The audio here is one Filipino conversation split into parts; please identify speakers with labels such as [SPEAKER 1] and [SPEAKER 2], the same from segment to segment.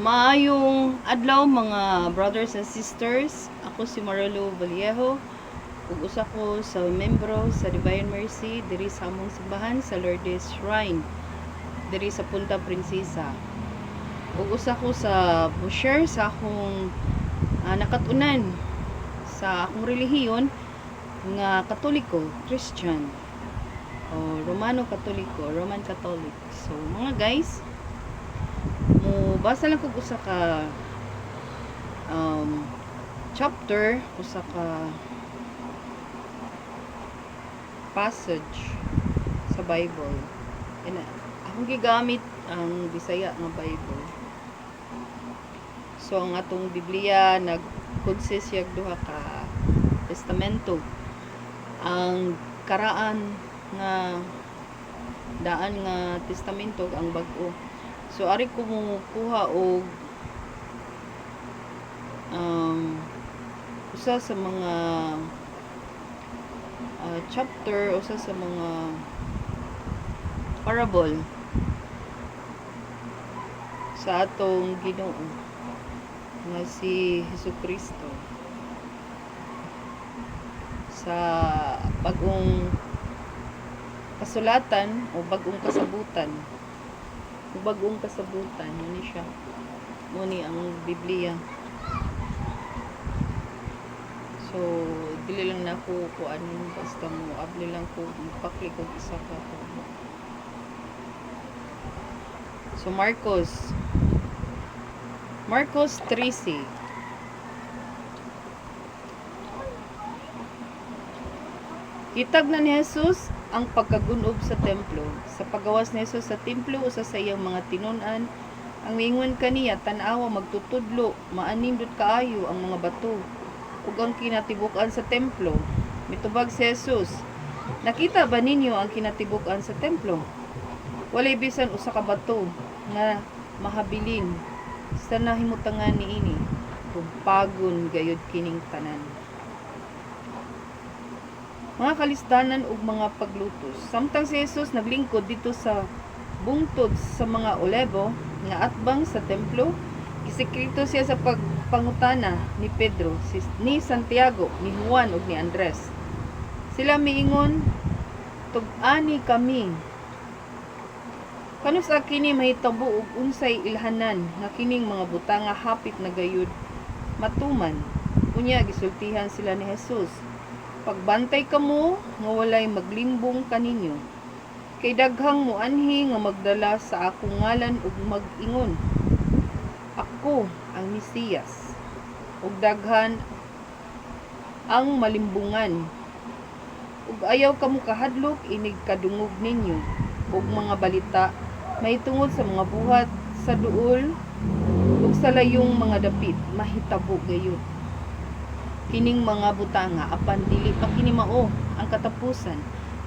[SPEAKER 1] Maayong adlaw mga brothers and sisters. Ako si Marilo Vallejo. Ug usa ko sa membro sa Divine Mercy diri sa among simbahan sa Lourdes Shrine diri sa Punta Princesa. Ug usa ko sa share sa akong nakatunan sa akong relihiyon nga Katoliko, Christian o Romano Katoliko, Roman Catholic. So mga guys, basa lang kog usa ka chapter, usa ka passage sa Bible. And akong gigamit ang Bisaya nga Bible. So ang atong Biblia nag-consist yag duha ka testamento. Ang karaan nga daan nga testamento ang bag-o. So ari ko mo kuha og usa sa mga chapter, usa sa mga parable sa atong Ginoo nga si Jesucristo sa bagong kasulatan o bagong kasabutan. Bagong kasabutan, yun siya. Muni ang Biblia. So, dili lang na ko kuanin, basta mo abli lang ko ipaklik og isa ka. So Marcos 13. Kitag na ni Jesus ang pagkagunob sa templo. Sa pagawas ni Jesus sa templo, usa sa iyang mga tinun-an, ang miingon kaniya, tan-awa magtutudlo, maanindot kaayo ang mga bato, ug ang kinatibuk-an sa templo. Mitubag si Jesus, nakita ba ninyo ang kinatibuk-an sa templo? Walay bisan usa ka bato nga mahabilin sa nahimutangan niini, ug pagon gayud kining tanan. Mga kalistanan ug mga paglutos. Samtang si Jesus naglingkod dito sa bungtod sa mga Olebo nga atbang sa templo, gisekreto siya sa pagpangutana ni Pedro, ni Santiago, ni Juan ug ni Andres. Sila miingon, tug-ani kami. Kano sa kini mahitabo og unsay ilhanan nga kining mga butanga hapit na gayud matuman. Unya gisultihan sila ni Jesus. Pagbantay kamo nga walay maglimbong kaninyo. Kay daghang muanhi nga magdala sa akong ngalan ug mag-ingon, ako ang Mesiyas. Ug daghan ang malimbungan. Ug ayaw kamo kahadlok inig kadungog ninyo ug mga balita mahitungod sa mga buhat sa duol ug sa layong mga dapit mahitabo gayud. Kining mga butanga apan dili pa kini mao ang katapusan,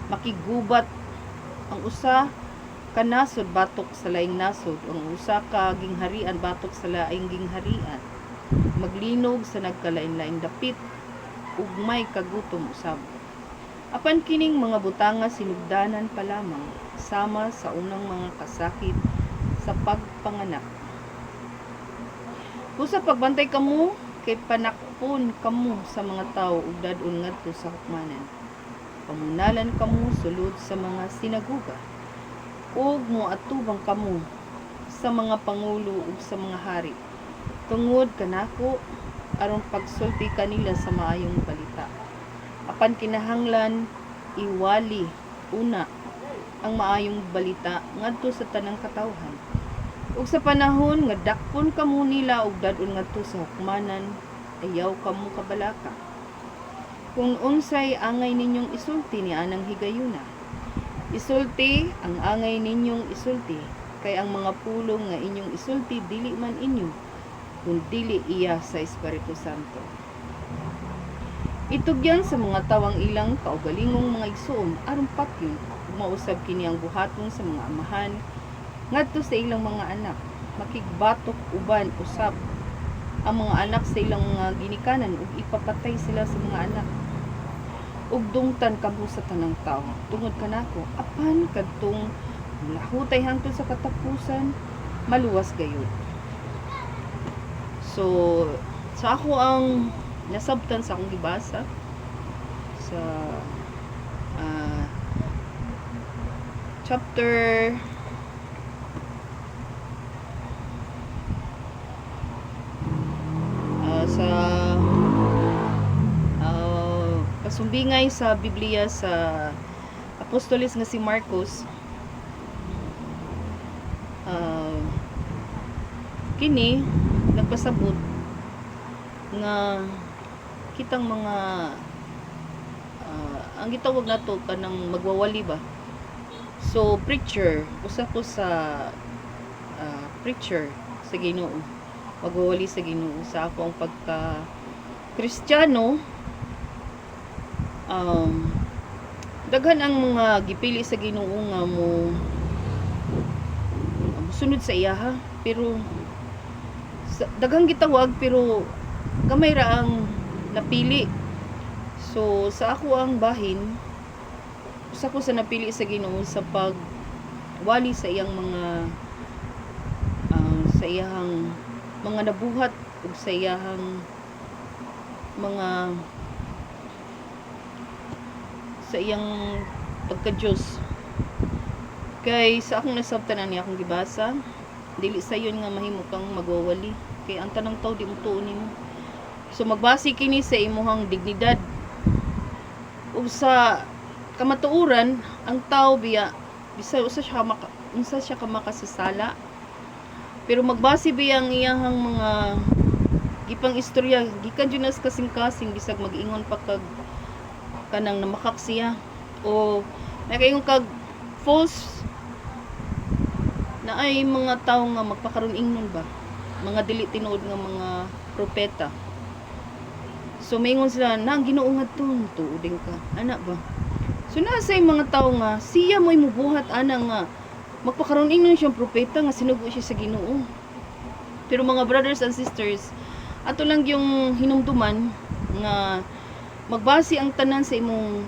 [SPEAKER 1] makigubat ang usa ka nasod batok sa laing nasod, ang usa ka gingharian batok sa laing gingharian, maglinog sa nagkalain-laing dapit ug may kagutom usab. Apan kining mga butanga sinugdanan pa lamang sama sa unang mga kasakit sa pagpanganak. Kusa pagbantay kamo kay panakpon kamo sa mga tawo ug dadon ngadto sa hukmanan. Pamunalan kamo sulod sa mga sinaguga ug moatubang kamo sa mga pangulo ug sa mga hari tungod kanako aron pagsulti kanila sa maayong balita. Apan kinahanglan iwali una ang maayong balita ngadto sa tanang katawhan. Ug sa panahon nga dakpon kamo nila ug dadon ngadto sa hukmanan, ayaw kamo kabalaka. Kung unsay angay ninyong isulti ni anang higayuna, isulti ang angay ninyong isulti, kay ang mga pulong nga inyong isulti dili man inyo, kun dili iya sa Espiritu Santo. Itugyan sa mga tawang ilang kaugalingong mga igsoon aron patyon, ug mausab kini ang buhaton sa mga amahan ngadto sa ilang mga anak, makigbatok uban usab ang mga anak sa ilang mga ginikanan ug ipapatay sila sa mga anak. Ug dungtan kamo sa tanang tawo tungod kanako, apan kadtong lahutay hangtod sa katapusan, maluwas gayud. So sa ako ang nasabtan sa akong gibasa sa chapter sa pasumbingay sa Biblia sa apostolis nga si Marcos. Kini nagpasabot nga kitang mga ang gitawag nato kanang magwawali ba. So preacher, usa ko sa preacher sa Ginoo, magwawali sa Ginoo sa akong pagka Kristiyano. Daghan ang mga gipili sa Ginoo nga mo sunod sa iya ha, pero daghang gitawag pero gamay ra ang napili. So sa ako ang bahin, usa ko sa napili sa Ginoo sa pagwali sa iyang mga sa iyang mga nabuhat ug sa iyang mga sa iyang pagka-Diyos. Kay sa akong nasabtanan niya akong gibasa, dili sayon nga mahimo kang magwawali. Kay ang tanang tao di mo tuon nimo. So magbase kini sa imuhang dignidad. Ug sa kamatuoran, ang tao biya usa siya ka makasasala. Pero magbase biya ang iyang mga gipang istorya, gikan junas kasing-kasing bisag mag-ingon pa kag kanang namakak siya o nakaingon kag false na ay mga tao nga magpakaroon ingnon ba, mga dili tinuod nga mga propeta. So maingon sila na ang Ginoo nga tuoding ka ana ba. So nasay mga tao nga siya mo'y mubuhat ana nga magpakaroon ingnon siyang propeta nga sinugo siya sa Ginoo. Pero mga brothers and sisters, ato lang yung hinumduman nga magbase ang tanan sa imong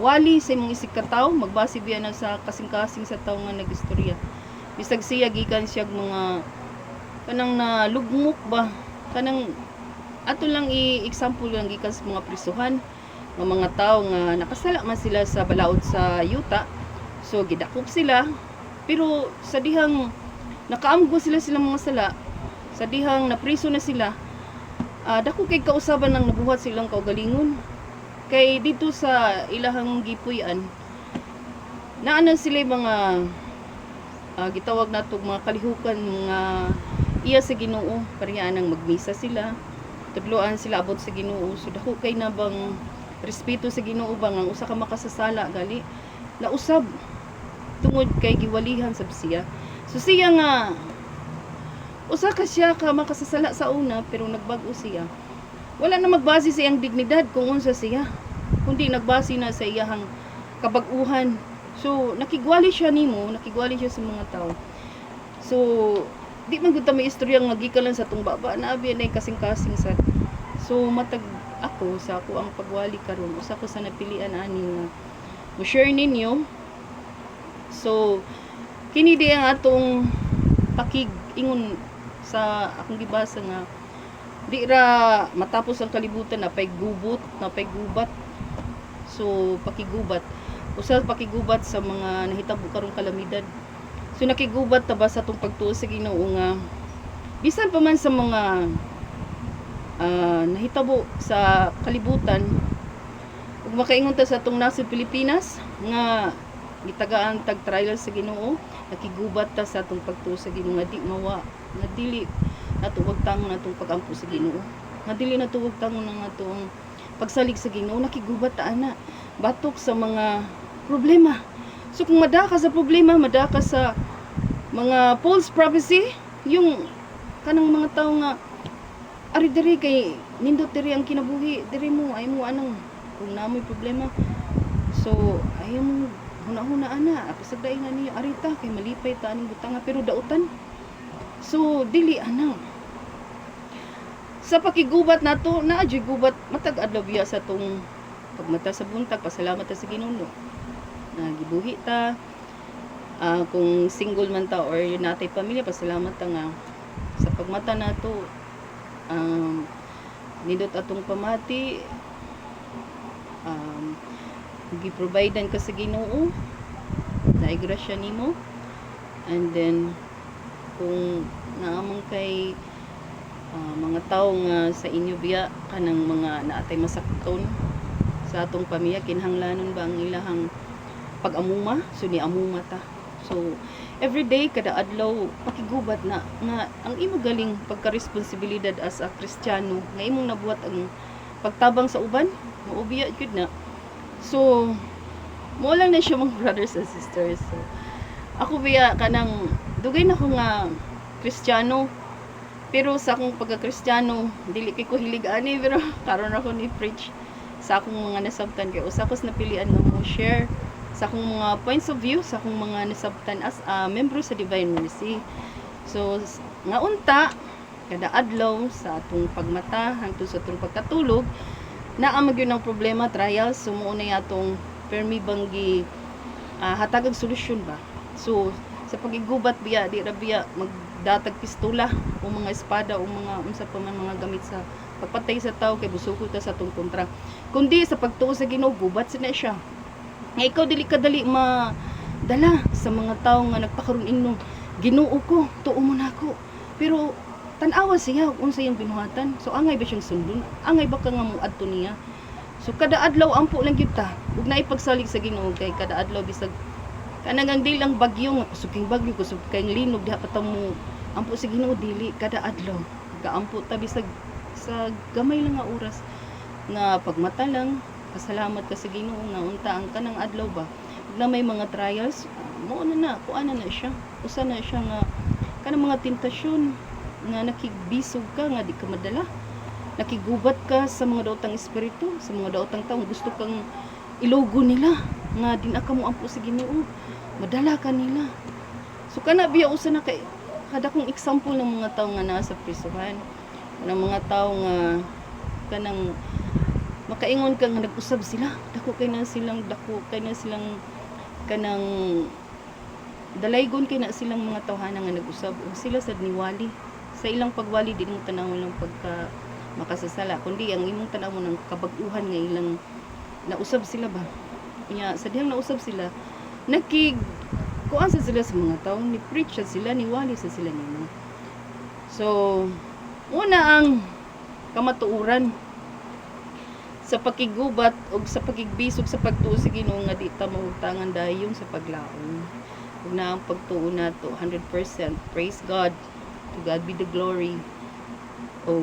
[SPEAKER 1] wali sa imong isig ka tawo, magbase biya na sa kasing-kasing sa tawo nga nagistorya. Bisag siya gikan siya mga kanang nalugmok ba, kanang ato lang i-example lang gikan sa mga prisuhan ng mga tao nga nakasala man sila sa balaod sa yuta. So gidakop sila, pero sa dihang nakaamgo sila mga sala, sa dihang napriso na sila, dako kay kausaban nang nabuhat silang kaugalingon. Kay dito sa ilahang gipuy-an naana sila mga gitawag nato mga kalihukan mga iya sa Ginoo, pareha nang magmisa sila, tudloan sila abot sa Ginoo. So dako kay na bang respeto sa Ginoo ba nga usa ka makasasala gali nausab tungod kay giwalihan sab siya. So siya nga usa ka siya ka makasasala sa una pero nagbag-o siya. Wala na magbase sa iyang dignidad kung unsa siya, kundi nagbase na sa iyang kabag-uhan. So nakigwali siya nimo, nakigwali siya sa mga tao. So di man gud ta may istorya nga gikan lang sa tungbaba na abi nay kasing-kasing sa. So matag ako sa ako ang pagwali karon, usa ko sa napilian ani nga mo share ninyo. So kini di ang atong pakig-ingon sa akong gibasa nga di ra matapos ang kalibutan na paigubat. So pakigubat, usa pakigubat sa mga nahitabo karong kalamidad. So nakigubat ta ba sa atong pagtuo sa Ginoo nga bisan pa man sa mga nahitabo sa kalibutan, ug makaingon ta sa atong nasod Pilipinas nga gitagaan tag trial sa Ginoo, nakigubat ta sa atong pagtuo sa Ginoo nga di mawa, nga dili natuwag tangon natong pagampo sa Ginoo, nga dili natuwag tangon nga atong pagsalig sa Ginoo. Nakigubat ta ana batok sa mga problema. So kung madaka sa problema, madaka sa mga false prophecy, yung kanang mga tao nga ari diri kay nindot diri ang kinabuhi, diri mo ay mo anang kung namoy problema. So ayaw mo huna-huna ana, pasagday na niyo arita kay malipay ta aning butanga pero dautan. So dili ana. Sa pakigubat nato, naadyo gubat matag adlaw biya sa tong pagmata sa buntag, pasalamat ta sa Ginoo. Gibuhi ta,
[SPEAKER 2] kung single man ta or yun natay pamilya, pasalamat ta nga sa pagmata nato, nindot atong pamati, gi-providean ka sa Ginoo, na grasya nimo. And then kung naamang kay mga tao nga sa inyo biya kanang mga naatay masakton sa atong pamilya, kinahanglanon ba ang ilahang pag-amuma, so ni amuma ta. So everyday kada adlaw pakigubat na nga ang imo galing pagka-responsibilidad as a Kristiyano nga imong nabuhat ang pagtabang sa uban, maubiya gyud na. So mo lang na siya mga brothers and sisters. So ako biya kanang dugay na ko nga Kristiyano, pero sa akong pagka-Kristiyano dili kay ko hilig ani, pero karon ako ni preach sa akong mga nasabtan kay usa ko napilian nga mo share sa akong mga points of view sa akong mga nasabtan as a membro sa Divine Mercy. So nga unta kada adlaw sa atong pagmata hangtod sa atong pagkatulog naa magyud ang problema, trials, so mo na atong permi banggi hatag og solusyon ba. So sa pagigubat biya di ra biya magdatag pistola o mga espada o mga unsa pa man mga gamit sa pagpatay sa tao kay busukot ta sa atong kontra, kundi sa pagtuo sa Ginoo, gubat sina siya nga ikaw dili kadali madala sa mga tao nga nagpakaron inyong Ginoo ko, tuo mo nako, pero tan-awa siya kung unsa iyang binuhatan. So angay ba siyang sundon, angay ba ka nga mo adto niya. So kada adlaw ampo lang gyud ta ug naipagsalig sa Ginoo kay kada adlaw bisag kanang di lang bagyo nga kusuking bagyo kusog kay linog diha pa ta mo ampo sa Ginoo, dili kada adlaw gaampo ta bisag sa gamay lang nga oras nga pagmata lang pasalamat ka sa Ginoo nga unta ang kanang adlaw ba na may mga trials, mo na kuana na siya, usa na siya nga kanang mga tentasyon nga nakigbisog ka nga di ka madala, nakigubat ka sa mga daotang espiritu, sa mga daotang tao gusto kang ilogo nila nga din ka mo ampo sa Ginoo, madala ka nila. So kana biya usa na kay kada kong example ng mga tao nga nasa prisuhan, ng mga tao nga kanang makaingon ka nga nag-usab sila, dako kay na silang kanang dalaygon kay na silang mga tawhana nga nag-usab, o sila sad niwali sa ilang pagwali, di mo tanawon lang pagka makasasala, kundi ang imong tanawon ng kabag-uhan nga ilang nausab sila ba kanya sa dihang nausab sila kuan sa sila sa mga tao, ni preach sa sila, niwali sa sila nimo. So una ang kamatuoran sa pakigubat o sa pakigbisog sa pagtuo sa Ginoo nga di ta mahutangan dayon sa paglaom. Ug na ang pagtuo nato 100%. Praise God. To God be the glory. O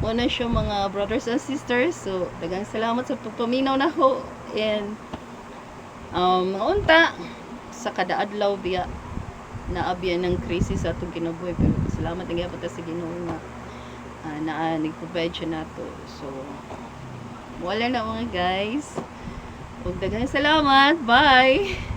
[SPEAKER 2] una siya mga brothers and sisters. So daghang salamat sa pagpaminaw nako, and unta sa kada adlaw biya naabyan ng krisis sa atong kinabuhi, pero salamat nga gyapon ta sa Ginoo nga nag-provide siya nato. So wala na mga guys. Ug daghang salamat. Bye.